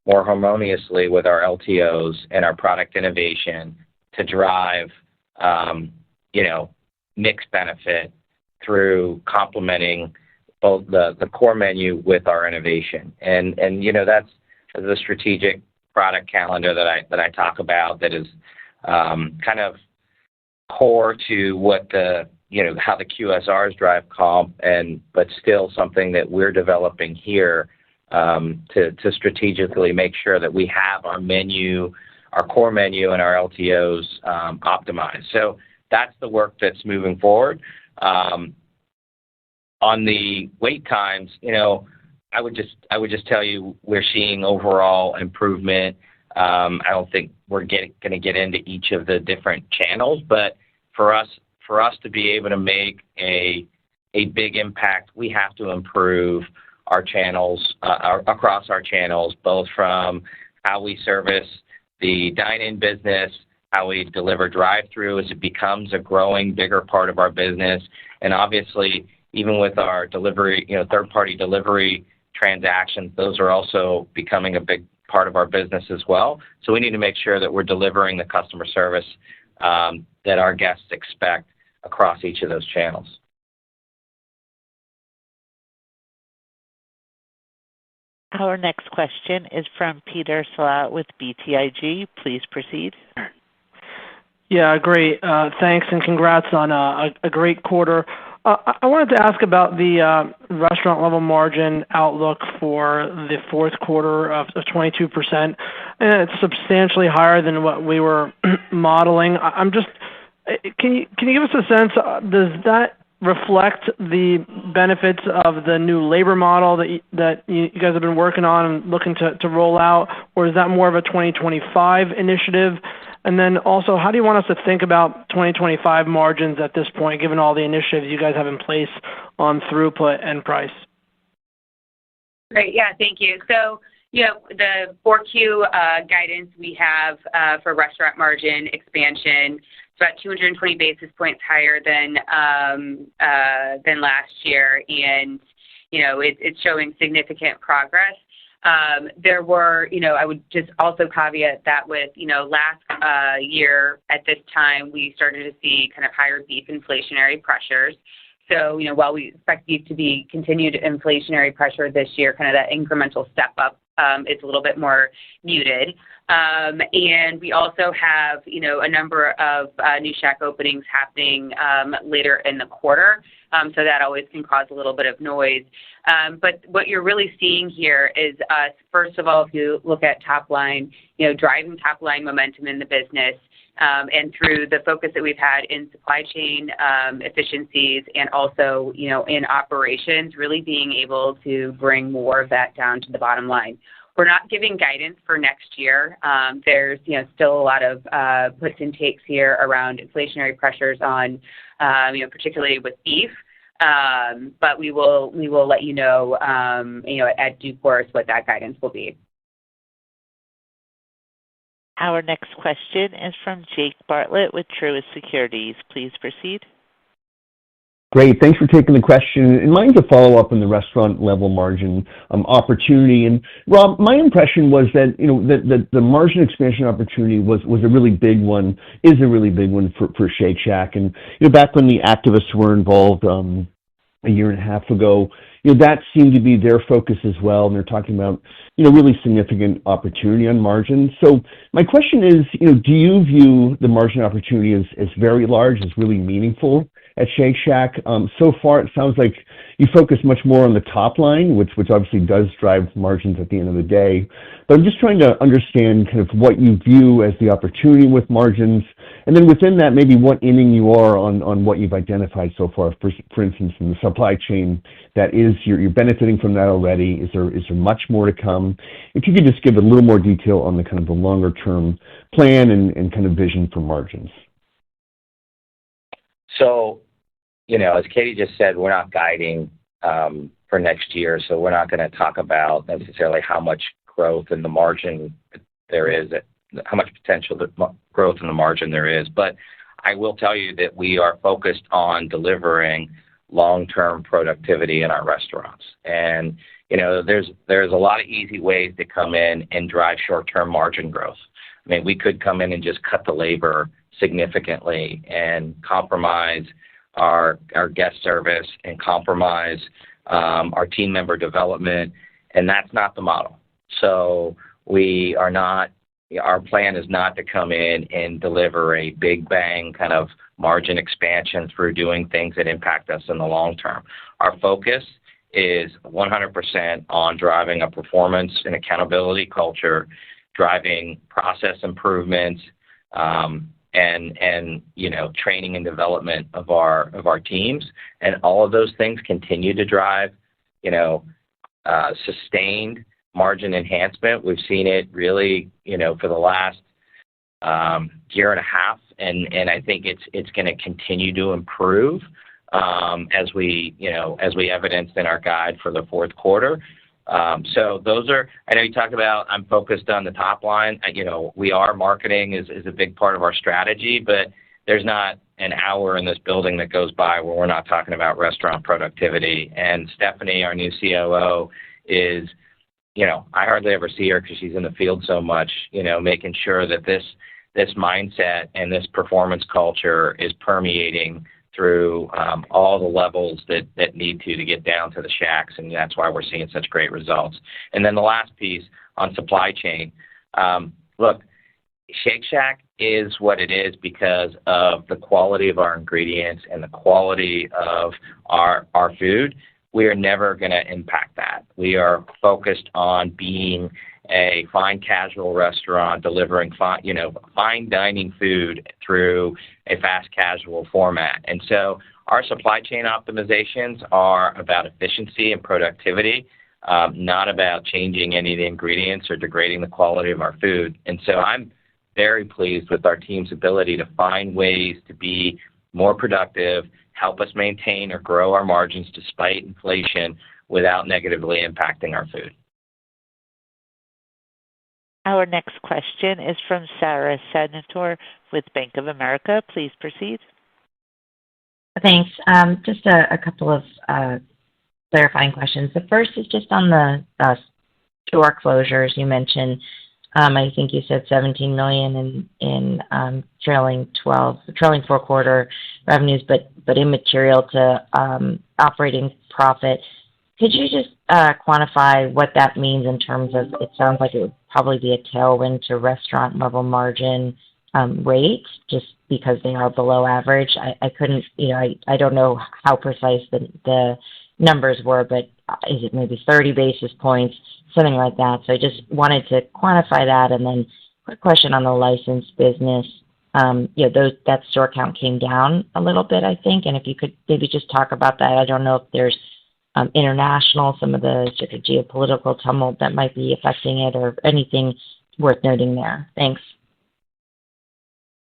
more harmoniously with our LTOs and our product innovation to drive, mixed benefit through complementing both the core menu with our innovation. And that's the strategic product calendar that I talk about, that is kind of core to what how the QSRs drive comp, but still something that we're developing here to strategically make sure that we have our menu, our core menu, and our LTOs optimized. So that's the work that's moving forward. On the wait times, I would just tell you we're seeing overall improvement. I don't think we're going to get into each of the different channels, but for us to be able to make a big impact, we have to improve our channels across our channels, both from how we service the dine-in business, how we deliver drive-through as it becomes a growing, bigger part of our business, and obviously even with our delivery, third-party delivery transactions, those are also becoming a big part of our business as well. So we need to make sure that we're delivering the customer service that our guests expect across each of those channels. Our next question is from Peter Saleh with BTIG. Please proceed. Yeah, great. Thanks and congrats on a great quarter. I wanted to ask about the restaurant level margin outlook for the fourth quarter of 22%. And it's substantially higher than what we were modeling. Can you give us a sense? Does that reflect the benefits of the new labor model that you guys have been working on and looking to roll out, or is that more of a 2025 initiative? And then also, how do you want us to think about 2025 margins at this point, given all the initiatives you guys have in place on throughput and price? Great. Yeah, thank you. So, the 4Q guidance we have for restaurant margin expansion, it's about 220 basis points higher than last year. And, it's showing significant progress. There were, I would just also caveat that with, last year at this time, we started to see kind of higher beef inflationary pressures. So, while we expect beef to be continued inflationary pressure this year, kind of that incremental step up is a little bit more muted. And we also have, a number of new SHAK openings happening later in the quarter. So that always can cause a little bit of noise. But what you're really seeing here is us, first of all, if you look at top line, driving top line momentum in the business, and through the focus that we've had in supply chain efficiencies and also, in operations, really being able to bring more of that down to the bottom line. We're not giving guidance for next year. There's, still a lot of puts and takes here around inflationary pressures on, particularly with beef. But we will let you know, at due course what that guidance will be. Our next question is from Jake Bartlett with Truist Securities. Please proceed. Great. Thanks for taking the question. And mine's a follow-up on the restaurant level margin opportunity. And Rob, my impression was that, the margin expansion opportunity was a really big one, is a really big one for Shake Shack. And, back when the activists were involved a year and a half ago, that seemed to be their focus as well. And they're talking about, really significant opportunity on margins. So my question is, do you view the margin opportunity as very large, as really meaningful at Shake Shack? So far, it sounds like you focus much more on the top line, which obviously does drive margins at the end of the day. But I'm just trying to understand kind of what you view as the opportunity with margins, and then within that, maybe what inning you are on what you've identified so far. For instance, in the supply chain, that is you're benefiting from that already. Is there much more to come? If you could just give a little more detail on the kind of the longer term plan and kind of vision for margins. So, as Katie just said, we're not guiding for next year, so we're not going to talk about necessarily how much growth in the margin there is, how much potential growth in the margin there is. But I will tell you that we are focused on delivering long-term productivity in our restaurants. And, there's a lot of easy ways to come in and drive short-term margin growth. I mean, we could come in and just cut the labor significantly and compromise our guest service and compromise our team member development, and that's not the model. So our plan is not to come in and deliver a big bang kind of margin expansion through doing things that impact us in the long term. Our focus is 100% on driving a performance and accountability culture, driving process improvements, and training and development of our teams. And all of those things continue to drive, sustained margin enhancement. We've seen it really, for the last year and a half, and I think it's going to continue to improve as we evidenced in our guide for the fourth quarter. So those are, I know you talked about, I'm focused on the top line. Marketing is a big part of our strategy, but there's not an hour in this building that goes by where we're not talking about restaurant productivity. And Stephanie, our new COO, is, I hardly ever see her because she's in the field so much, making sure that this mindset and this performance culture is permeating through all the levels that need to get down to the Shacks, and that's why we're seeing such great results. And then the last piece on supply chain. Look, Shake Shack is what it is because of the quality of our ingredients and the quality of our food. We are never going to impact that. We are focused on being a fine casual restaurant, delivering fine dining food through a fast casual format. And so our supply chain optimizations are about efficiency and productivity, not about changing any of the ingredients or degrading the quality of our food. And so I'm very pleased with our team's ability to find ways to be more productive, help us maintain or grow our margins despite inflation without negatively impacting our food. Our next question is from Sara Senatore with Bank of America. Please proceed. Thanks. Just a couple of clarifying questions. The first is just on the store closures. You mentioned, I think you said $17 million in trailing 4-quarter revenues, but immaterial to operating profit. Could you just quantify what that means in terms of, it sounds like it would probably be a tailwind to restaurant level margin rates, just because they are below average. I couldn't, I don't know how precise the numbers were, but is it maybe 30 basis points, something like that? So I just wanted to quantify that. And then quick question on the licensed business. That store count came down a little bit, I think, and if you could maybe just talk about that. I don't know if there's international, some of the sort of geopolitical tumult that might be affecting it, or anything worth noting there. Thanks.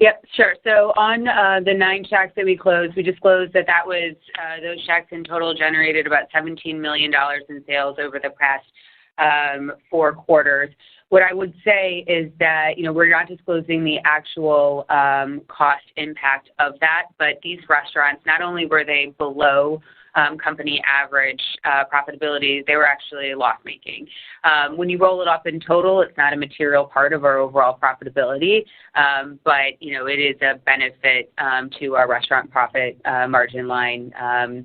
Yep, sure. So on the 9 Shacks that we closed, we disclosed that was those Shacks in total generated about $17 million in sales over the past 4 quarters. What I would say is that, we're not disclosing the actual cost impact of that, but these restaurants, not only were they below company average profitability, they were actually loss-making. When you roll it up in total, it's not a material part of our overall profitability, but, it is a benefit to our restaurant profit margin line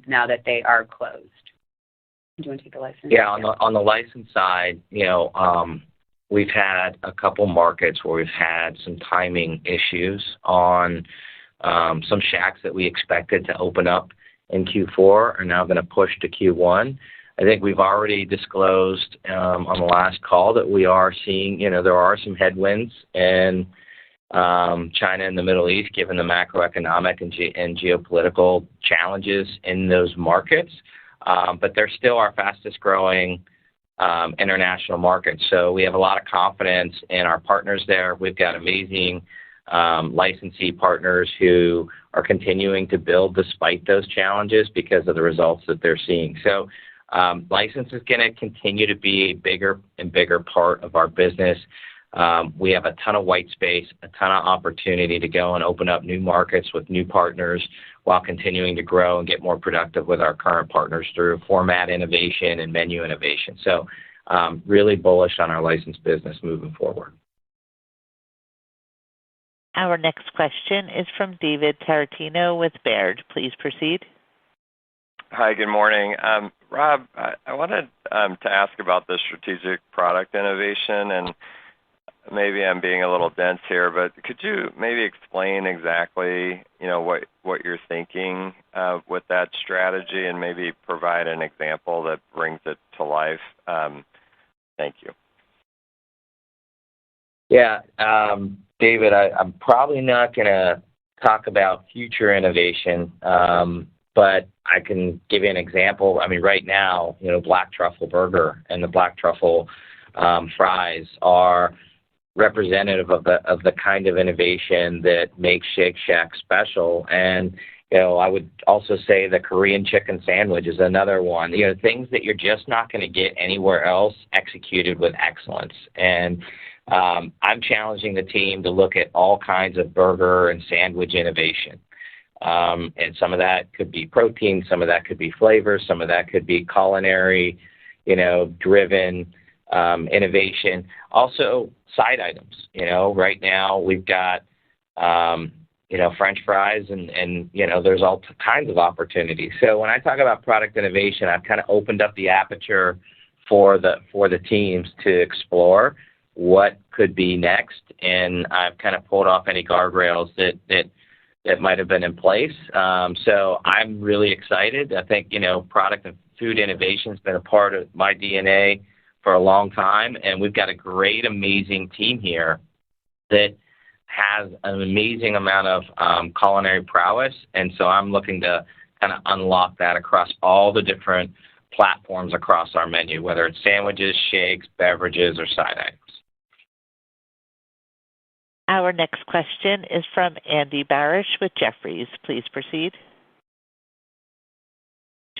now that they are closed. Do you want to take the license? Yeah, on the license side, we've had a couple markets where we've had some timing issues on some Shacks that we expected to open up in Q4 are now going to push to Q1. I think we've already disclosed on the last call that we are seeing, there are some headwinds in China and the Middle East, given the macroeconomic and geopolitical challenges in those markets. But they're still our fastest growing international markets. So we have a lot of confidence in our partners there. We've got amazing licensee partners who are continuing to build despite those challenges because of the results that they're seeing. So license is going to continue to be a bigger and bigger part of our business. We have a ton of white space, a ton of opportunity to go and open up new markets with new partners while continuing to grow and get more productive with our current partners through format innovation and menu innovation. So really bullish on our licensed business moving forward. Our next question is from David Tarantino with Baird. Please proceed. Hi, good morning. Rob, I wanted to ask about the strategic product innovation, and maybe I'm being a little dense here, but could you maybe explain exactly, what you're thinking with that strategy, and maybe provide an example that brings it to life? Thank you. Yeah, David, I'm probably not going to talk about future innovation, but I can give you an example. I mean, right now, Black Truffle Burger and the Black Truffle fries are representative of the kind of innovation that makes Shake Shack special. And, I would also say the Korean chicken sandwich is another one. Things that you're just not going to get anywhere else executed with excellence. And I'm challenging the team to look at all kinds of burger and sandwich innovation. And some of that could be protein, some of that could be flavor, some of that could be culinary, driven innovation. Also, side items. Right now we've got, French fries and there's all kinds of opportunities. So when I talk about product innovation, I've kind of opened up the aperture for the teams to explore what could be next, and I've kind of pulled off any guardrails that might have been in place. So I'm really excited. I think, product and food innovation has been a part of my DNA for a long time, and we've got a great, amazing team here that has an amazing amount of culinary prowess, and so I'm looking to kind of unlock that across all the different platforms across our menu, whether it's sandwiches, shakes, beverages, or side items. Our next question is from Andy Barish with Jefferies. Please proceed.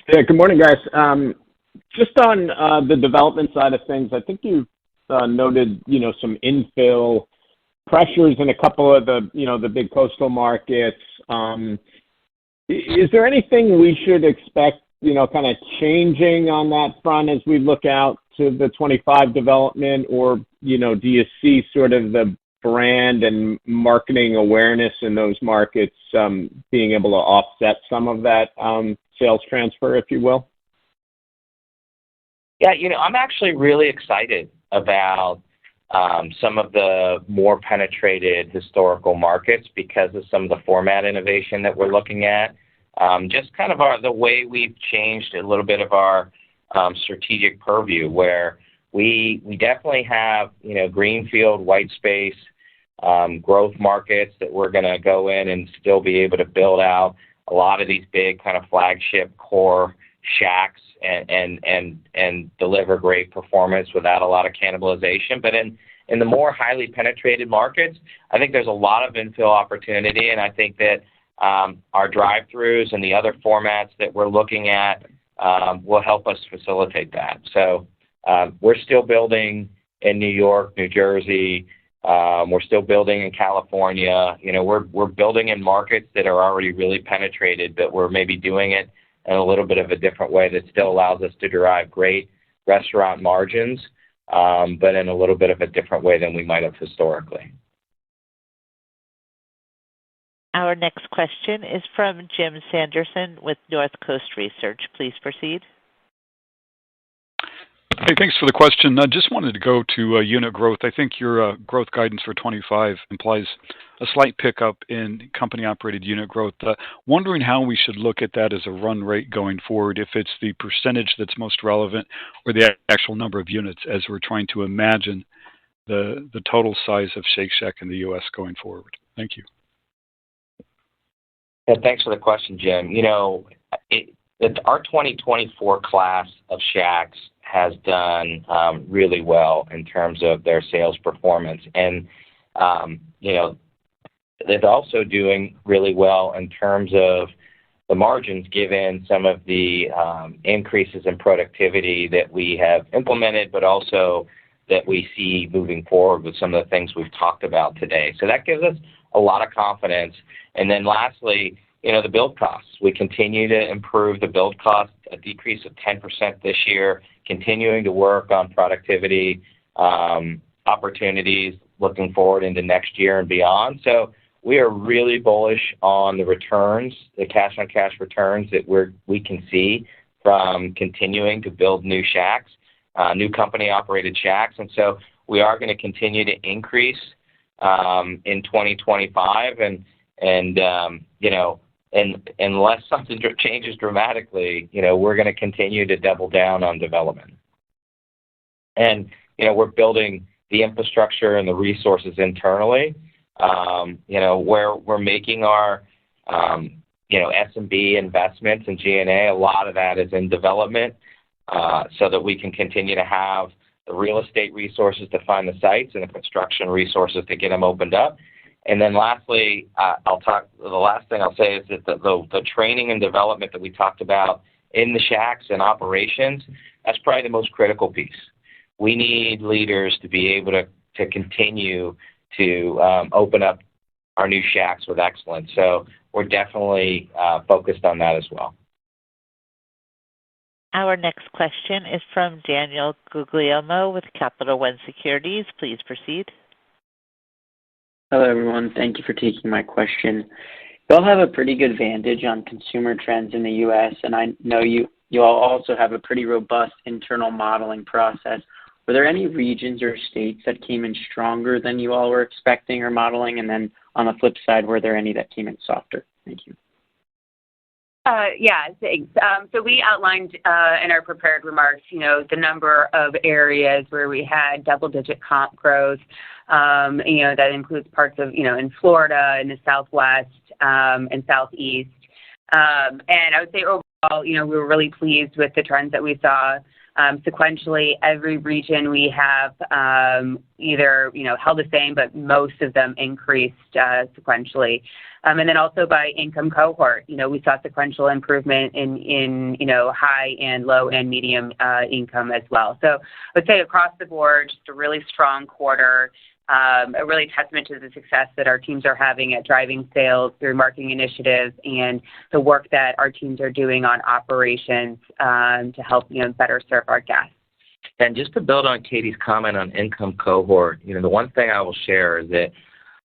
Yeah, good morning, guys. Just on the development side of things, I think you noted, some infill pressures in a couple of the big coastal markets. Is there anything we should expect, kind of changing on that front as we look out to the 25 development, or, do you see sort of the brand and marketing awareness in those markets being able to offset some of that sales transfer, if you will? Yeah, I'm actually really excited about some of the more penetrated historical markets because of some of the format innovation that we're looking at. Just kind of the way we've changed a little bit of our strategic purview, where we definitely have, greenfield, white space, growth markets that we're going to go in and still be able to build out a lot of these big kind of flagship core shacks and deliver great performance without a lot of cannibalization. But in the more highly penetrated markets, I think there's a lot of infill opportunity, and I think that our drive-throughs and the other formats that we're looking at will help us facilitate that. So we're still building in New York, New Jersey. We're still building in California. We're building in markets that are already really penetrated, but we're maybe doing it in a little bit of a different way that still allows us to derive great restaurant margins, but in a little bit of a different way than we might have historically. Our next question is from Jim Sanderson with Northcoast Research. Please proceed. Hey, thanks for the question. I just wanted to go to unit growth. I think your growth guidance for 25 implies a slight pickup in company-operated unit growth. Wondering how we should look at that as a run rate going forward, if it's the percentage that's most relevant or the actual number of units, as we're trying to imagine the total size of Shake Shack in the U.S. going forward. Thank you. Yeah, thanks for the question, Jim. Our 2024 class of Shacks has done really well in terms of their sales performance. And, they're also doing really well in terms of the margins, given some of the increases in productivity that we have implemented, but also that we see moving forward with some of the things we've talked about today. So that gives us a lot of confidence. And then lastly, the build costs. We continue to improve the build cost, a decrease of 10% this year, continuing to work on productivity opportunities looking forward into next year and beyond. So we are really bullish on the returns, the cash-on-cash returns that we can see from continuing to build new Shacks, new company-operated Shacks. And so we are going to continue to increase in 2025. And unless something changes dramatically, we're going to continue to double down on development. And, we're building the infrastructure and the resources internally. Where we're making our, S&B investments in G&A, a lot of that is in development, so that we can continue to have the real estate resources to find the sites and the construction resources to get them opened up. And then lastly, the last thing I'll say is that the training and development that we talked about in the Shacks and operations, that's probably the most critical piece. We need leaders to be able to continue to open up our new Shacks with excellence. So we're definitely focused on that as well. Our next question is from Daniel Guglielmo with Capital One Securities. Please proceed. Hello, everyone. Thank you for taking my question. You all have a pretty good vantage on consumer trends in the U.S., and I know you all also have a pretty robust internal modeling process. Were there any regions or states that came in stronger than you all were expecting or modeling? And then on the flip side, were there any that came in softer? Thank you. Yeah, thanks. So we outlined in our prepared remarks, the number of areas where we had double-digit comp growth. That includes parts of, in Florida, in the Southwest, and Southeast. And I would say overall, we were really pleased with the trends that we saw. Sequentially, every region we have either, held the same, but most of them increased sequentially. And then also by income cohort, we saw sequential improvement in high and low and medium income as well. So I would say across the board, just a really strong quarter. a really testament to the success that our teams are having at driving sales through marketing initiatives and the work that our teams are doing on operations to help better serve our guests. And just to build on Katie's comment on income cohort, the one thing I will share is that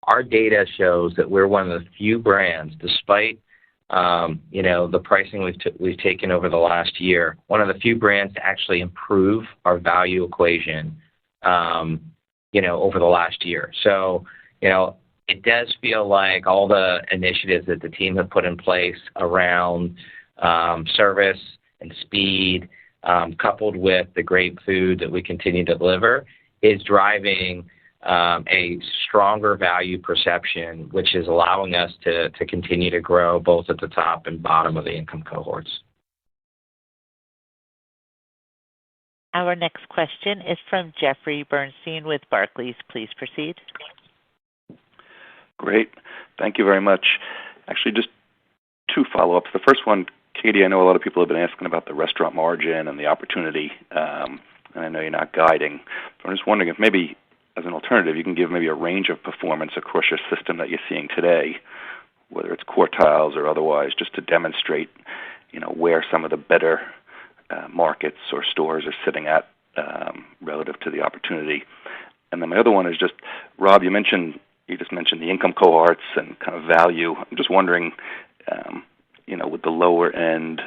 our data shows that we're one of the few brands, despite the pricing we've taken over the last year, one of the few brands to actually improve our value equation, over the last year. So, it does feel like all the initiatives that the team have put in place around service and speed, coupled with the great food that we continue to deliver, is driving a stronger value perception, which is allowing us to continue to grow both at the top and bottom of the income cohorts. Our next question is from Jeffrey Bernstein with Barclays. Please proceed. Great. Thank you very much. Actually, just two follow-ups. The first one, Katie, I know a lot of people have been asking about the restaurant margin and the opportunity, and I know you're not guiding, but I'm just wondering if maybe as an alternative, you can give maybe a range of performance across your system that you're seeing today, whether it's quartiles or otherwise, just to demonstrate, where some of the better markets or stores are sitting at relative to the opportunity. And then my other one is just, Rob, you just mentioned the income cohorts and kind of value. I'm just wondering, with the lower end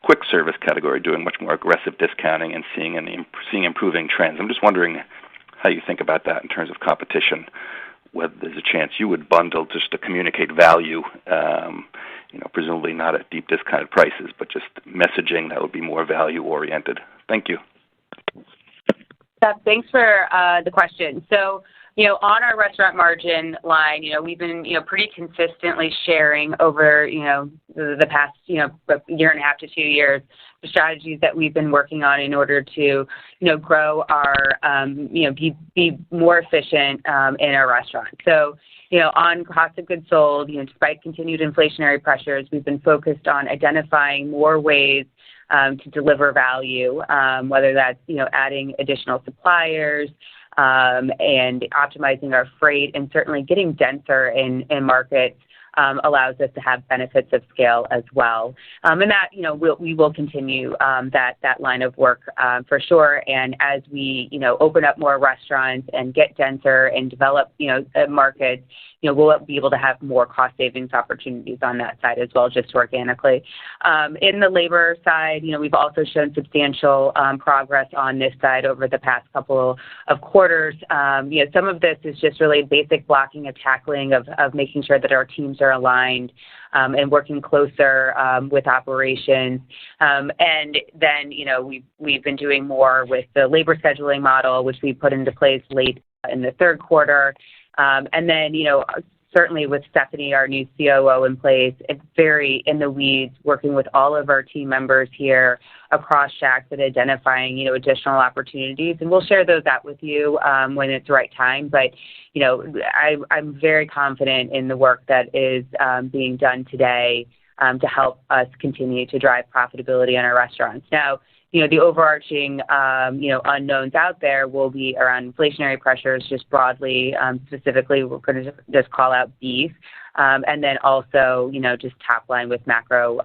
quick service category doing much more aggressive discounting and seeing improving trends, I'm just wondering how you think about that in terms of competition, whether there's a chance you would bundle just to communicate value, presumably not at deep discounted prices, but just messaging that would be more value-oriented. Thank you. Thanks for the question. So, on our restaurant margin line, we've been, pretty consistently sharing over, the past, year and a half to 2 years, the strategies that we've been working on in order to, grow our, be more efficient in our restaurant. So, on cost of goods sold, despite continued inflationary pressures, we've been focused on identifying more ways to deliver value, whether that's, adding additional suppliers, and optimizing our freight, and certainly getting denser in markets allows us to have benefits of scale as well. And that, we will continue that line of work for sure. And as we, open up more restaurants and get denser and develop, markets, we'll be able to have more cost savings opportunities on that side as well, just organically. In the labor side, we've also shown substantial progress on this side over the past couple of quarters. Some of this is just really basic blocking and tackling of making sure that our teams are aligned and working closer with operations. And then, we've been doing more with the labor scheduling model, which we put into place late in the third quarter. And then, certainly with Stephanie, our new COO in place, it's very in the weeds, working with all of our team members here across SHAK and identifying, additional opportunities. And we'll share those out with you when it's the right time. But, I'm very confident in the work that is being done today to help us continue to drive profitability in our restaurants. Now, the overarching, unknowns out there will be around inflationary pressures just broadly. Specifically, we're going to just call out beef. And then also, just top line with macro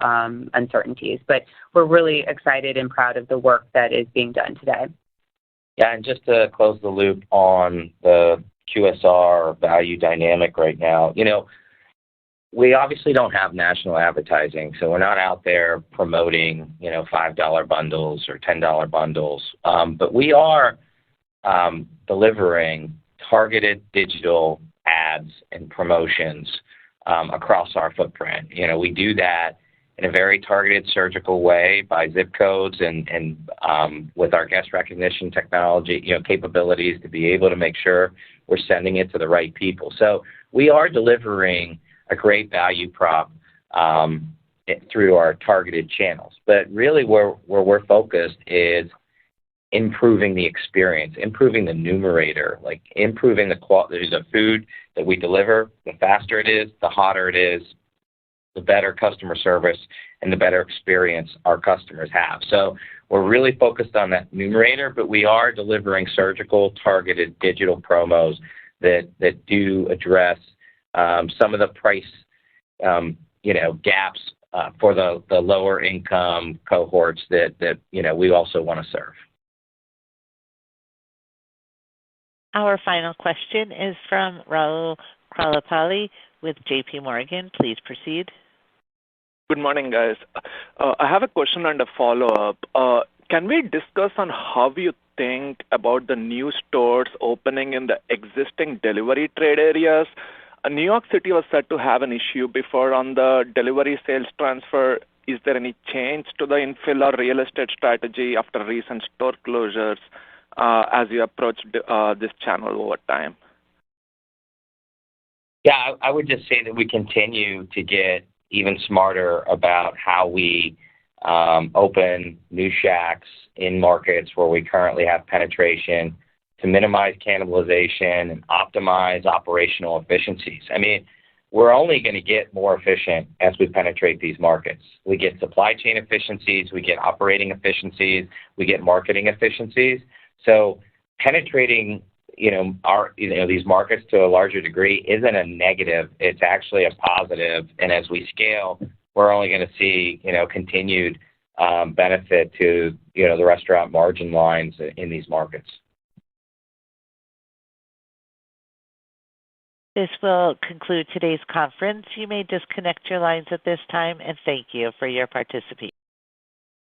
uncertainties. But we're really excited and proud of the work that is being done today. Yeah, and just to close the loop on the QSR value dynamic right now, we obviously don't have national advertising, so we're not out there promoting, $5 bundles or $10 bundles. But we are delivering targeted digital ads and promotions across our footprint. We do that in a very targeted surgical way by zip codes and with our guest recognition technology, capabilities to be able to make sure we're sending it to the right people. So we are delivering a great value prop through our targeted channels. But really where we're focused is improving the experience, improving the numerator, like improving the quality of the food that we deliver. The faster it is, the hotter it is, the better customer service and the better experience our customers have. So we're really focused on that numerator, but we are delivering surgical targeted digital promos that do address some of the price gaps for the lower income cohorts that we also want to serve. Our final question is from Rahul Kralapalli with JP Morgan. Please proceed. Good morning, guys. I have a question and a follow-up. Can we discuss on how you think about the new stores opening in the existing delivery trade areas? New York City was said to have an issue before on the delivery sales transfer. Is there any change to the infill or real estate strategy after recent store closures as you approach this channel over time? Yeah, I would just say that we continue to get even smarter about how we open new Shacks in markets where we currently have penetration to minimize cannibalization and optimize operational efficiencies. I mean, we're only going to get more efficient as we penetrate these markets. We get supply chain efficiencies, we get operating efficiencies, we get marketing efficiencies. So penetrating these markets to a larger degree isn't a negative. It's actually a positive. And as we scale, we're only going to see, continued benefit to, the restaurant margin lines in these markets. This will conclude today's conference. You may disconnect your lines at this time, and thank you for your participation.